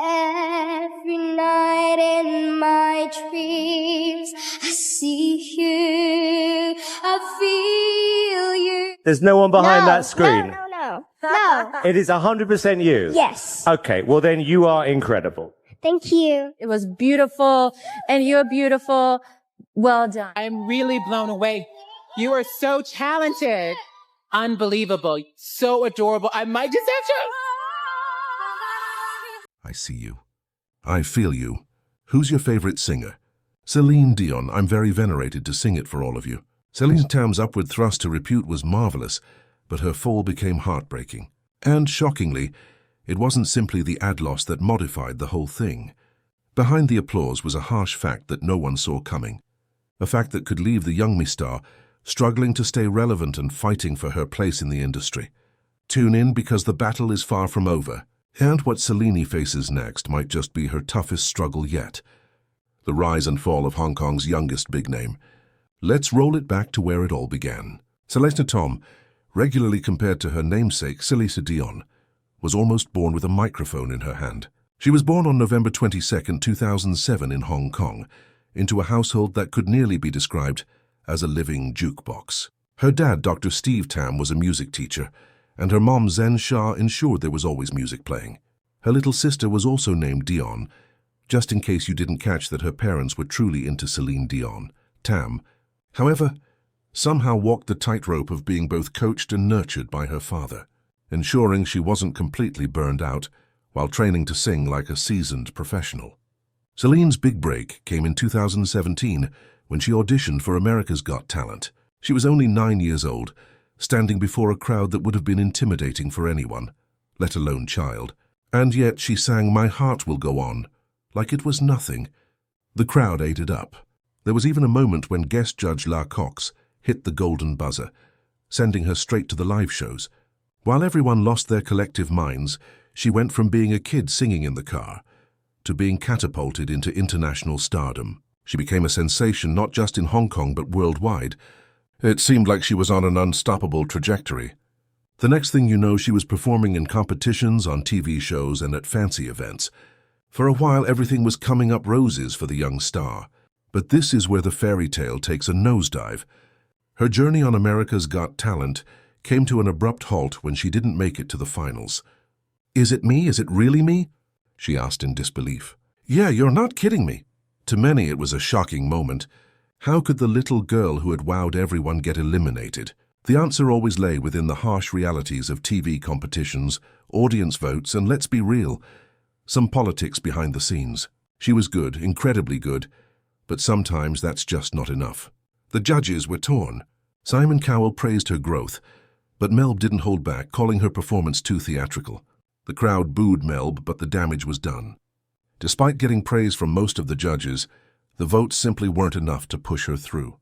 Every night in my dreams, I see you, I feel you. There's no one behind that screen? No. It is 100% you? Yes. Okay, well then you are incredible. Thank you. It was beautiful, and you're beautiful. Well done. I'm really blown away. You are so talented. Unbelievable. So adorable. I might just have to... I see you. I feel you. Who's your favorite singer? Celine Dion. I'm very venerated to sing it for all of you. Celine Tam's upward thrust to repute was marvelous, but her fall became heartbreaking. And shockingly, it wasn't simply the ad loss that modified the whole thing. Behind the applause was a harsh fact that no one saw coming. A fact that could leave the young Miss Star struggling to stay relevant and fighting for her place in the industry. Tune in because the battle is far from over, and what Celine faces next might just be her toughest struggle yet. The rise and fall of Hong Kong's youngest big name. Let's roll it back to where it all began. Celine Tam, regularly compared to her namesake Celine Dion, was almost born with a microphone in her hand. She was born on November 22, 2007 in Hong Kong, into a household that could nearly be described as a living jukebox. Her dad, Dr. Steve Tam, was a music teacher, and her mom, Zen Shah, ensured there was always music playing. Her little sister was also named Dion, just in case you didn't catch that her parents were truly into Celine Dion. Tam, however, somehow walked the tightrope of being both coached and nurtured by her father, ensuring she wasn't completely burned out while training to sing like a seasoned professional. Celine's big break came in 2017 when she auditioned for America's Got Talent. She was only 9 years old, standing before a crowd that would have been intimidating for anyone, let alone child. And yet she sang My Heart Will Go On, like it was nothing. The crowd ate it up. There was even a moment when guest judge La Cox hit the golden buzzer, sending her straight to the live shows. While everyone lost their collective minds, she went from being a kid singing in the car to being catapulted into international stardom. She became a sensation not just in Hong Kong but worldwide. It seemed like she was on an unstoppable trajectory. The next thing you know, she was performing in competitions, on TV shows, and at fancy events. For a while, everything was coming up roses for the young star. But this is where the fairy tale takes a nosedive. Her journey on America's Got Talent came to an abrupt halt when she didn't make it to the finals. "Is it me? Is it really me?" she asked in disbelief. "Yeah, you're not kidding me." To many, it was a shocking moment. How could the little girl who had wowed everyone get eliminated? The answer always lay within the harsh realities of TV competitions, audience votes, and let's be real, some politics behind the scenes. She was good, incredibly good, but sometimes that's just not enough. The judges were torn. Simon Cowell praised her growth, but Melb didn't hold back, calling her performance too theatrical. The crowd booed Melb, but the damage was done. Despite getting praise from most of the judges, the votes simply weren't enough to push her through.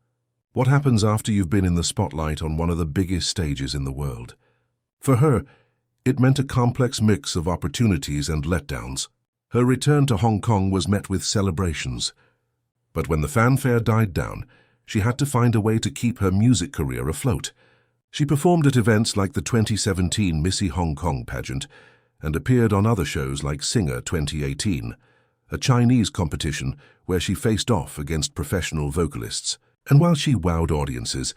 What happens after you've been in the spotlight on one of the biggest stages in the world? For her, it meant a complex mix of opportunities and letdowns. Her return to Hong Kong was met with celebrations. But when the fanfare died down, she had to find a way to keep her music career afloat. She performed at events like the 2017 Missy Hong Kong pageant and appeared on other shows like Singer 2018, a Chinese competition where she faced off against professional vocalists. And while she wowed audiences,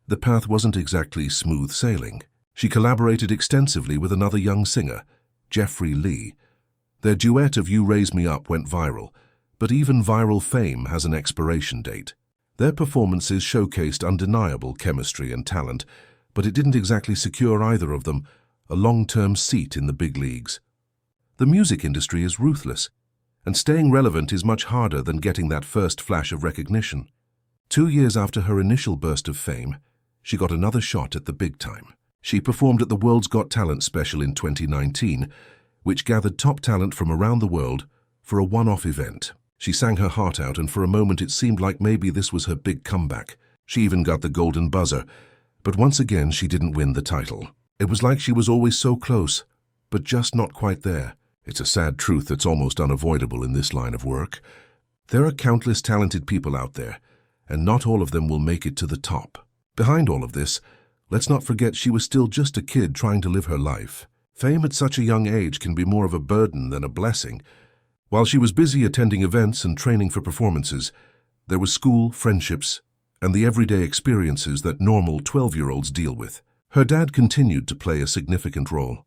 the path wasn't exactly smooth sailing. She collaborated extensively with another young singer, Jeffrey Lee. Their duet of You Raise Me Up went viral, but even viral fame has an expiration date. Their performances showcased undeniable chemistry and talent, but it didn't exactly secure either of them a long-term seat in the big leagues. The music industry is ruthless, and staying relevant is much harder than getting that first flash of recognition. 2 years after her initial burst of fame, she got another shot at the big time. She performed at the World's Got Talent special in 2019, which gathered top talent from around the world for a one-off event. She sang her heart out, and for a moment it seemed like maybe this was her big comeback. She even got the golden buzzer, but once again she didn't win the title. It was like she was always so close, but just not quite there. It's a sad truth that's almost unavoidable in this line of work. There are countless talented people out there, and not all of them will make it to the top. Behind all of this, let's not forget she was still just a kid trying to live her life. Fame at such a young age can be more of a burden than a blessing, While she was busy attending events and training for performances, there was school, friendships, and the everyday experiences that normal 12-year-olds deal with. Her dad continued to play a significant role.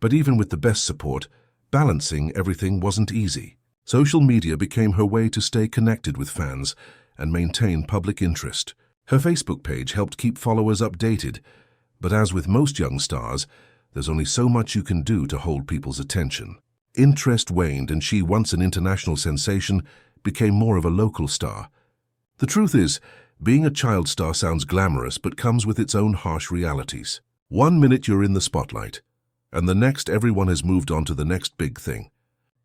But even with the best support, balancing everything wasn't easy. Social media became her way to stay connected with fans and maintain public interest. Her Facebook page helped keep followers updated, but as with most young stars, there's only so much you can do to hold people's attention. Interest waned, and she, once an international sensation, became more of a local star. The truth is, being a child star sounds glamorous but comes with its own harsh realities. One minute you're in the spotlight, and the next everyone has moved on to the next big thing.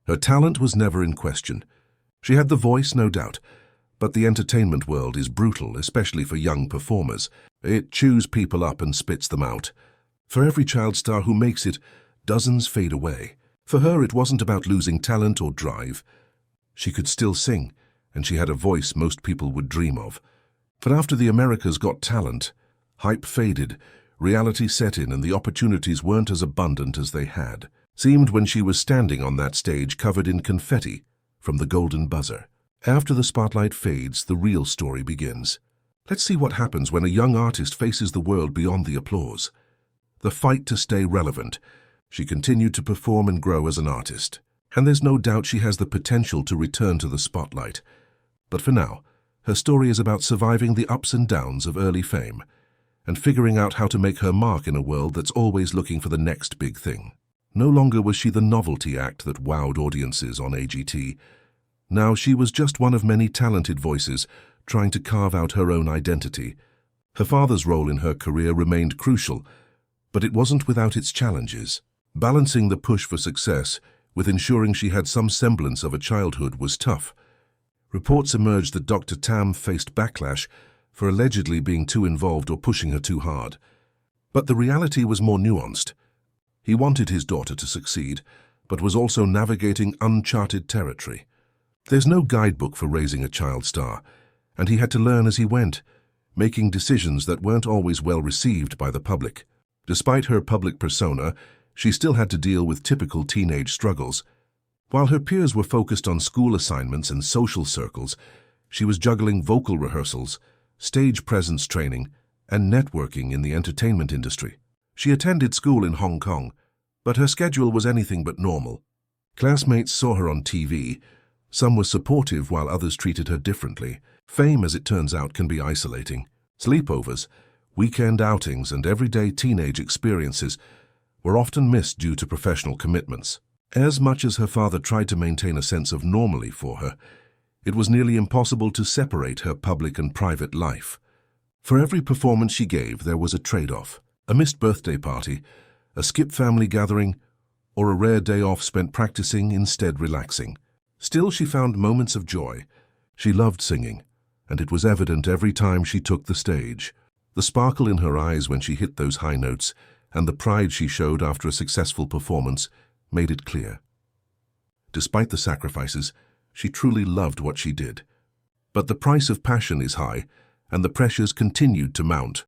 Her talent was never in question. She had the voice, no doubt, but the entertainment world is brutal, especially for young performers. It chews people up and spits them out. For every child star who makes it, dozens fade away. For her, it wasn't about losing talent or drive. She could still sing, and she had a voice most people would dream of. But after the America's Got Talent, hype faded, reality set in, and the opportunities weren't as abundant as they had seemed when she was standing on that stage covered in confetti from the golden buzzer. After the spotlight fades, the real story begins. Let's see what happens when a young artist faces the world beyond the applause. The fight to stay relevant. She continued to perform and grow as an artist, and there's no doubt she has the potential to return to the spotlight. But for now, her story is about surviving the ups and downs of early fame and figuring out how to make her mark in a world that's always looking for the next big thing. No longer was she the novelty act that wowed audiences on AGT. Now she was just one of many talented voices trying to carve out her own identity. Her father's role in her career remained crucial, but it wasn't without its challenges. Balancing the push for success with ensuring she had some semblance of a childhood was tough. Reports emerged that Dr. Tam faced backlash for allegedly being too involved or pushing her too hard. But the reality was more nuanced. He wanted his daughter to succeed, but was also navigating uncharted territory. There's no guidebook for raising a child star, and he had to learn as he went, making decisions that weren't always well received by the public. Despite her public persona, she still had to deal with typical teenage struggles. While her peers were focused on school assignments and social circles, she was juggling vocal rehearsals, stage presence training, and networking in the entertainment industry. She attended school in Hong Kong, but her schedule was anything but normal. Classmates saw her on TV. Some were supportive while others treated her differently. Fame, as it turns out, can be isolating. Sleepovers, weekend outings, and everyday teenage experiences were often missed due to professional commitments. As much as her father tried to maintain a sense of normalcy for her, it was nearly impossible to separate her public and private life. For every performance she gave, there was a trade-off. A missed birthday party, a skipped family gathering, or a rare day off spent practicing, instead relaxing. Still, she found moments of joy. She loved singing, and it was evident every time she took the stage. The sparkle in her eyes when she hit those high notes, and the pride she showed after a successful performance, made it clear. Despite the sacrifices, she truly loved what she did. But the price of passion is high, and the pressures continued to mount.